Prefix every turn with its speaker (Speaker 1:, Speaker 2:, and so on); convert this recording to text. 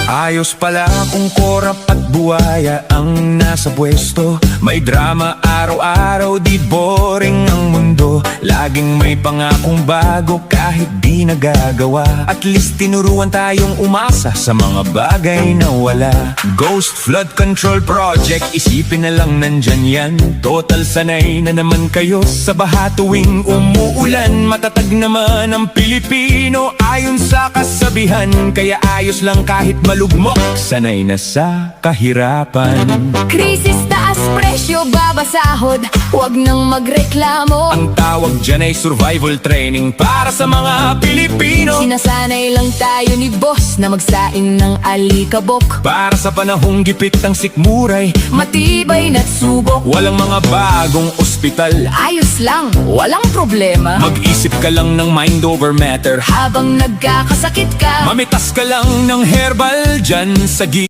Speaker 1: Ayos pala kung korap at buwaya ang nasa pwesto. May drama araw-araw, di boring ang mundo. Laging may pangakong bago kahit di nagagawa. At least tinuruan tayong umasa sa mga bagay na wala. Ghost Flood Control Project, isipin na lang nandyan yan. Total sanay na naman kayo sa baha tuwing umuulan. Matatag naman ang Pilipino ayon sa kasabihan. Kaya ayos lang kahit malugmok, sanay na sa kahirapan.
Speaker 2: Krisis, taas presyo, babasahod, huwag nang magreklamo.
Speaker 1: Ang tawag dyan ay survival training para sa mga Pilipino.
Speaker 2: Sinasanay lang tayo ni boss na magsaing ng alikabok.
Speaker 1: Para sa panahong gipit ang sikmuray,
Speaker 2: Matibay na't subok,
Speaker 1: walang mga bagong ospital.
Speaker 2: ayos lang, walang problema.
Speaker 1: Mag-isip ka lang ng mind over matter.
Speaker 2: Habang nagkakasakit ka,
Speaker 1: Mamitas ka lang ng herbal dyan sa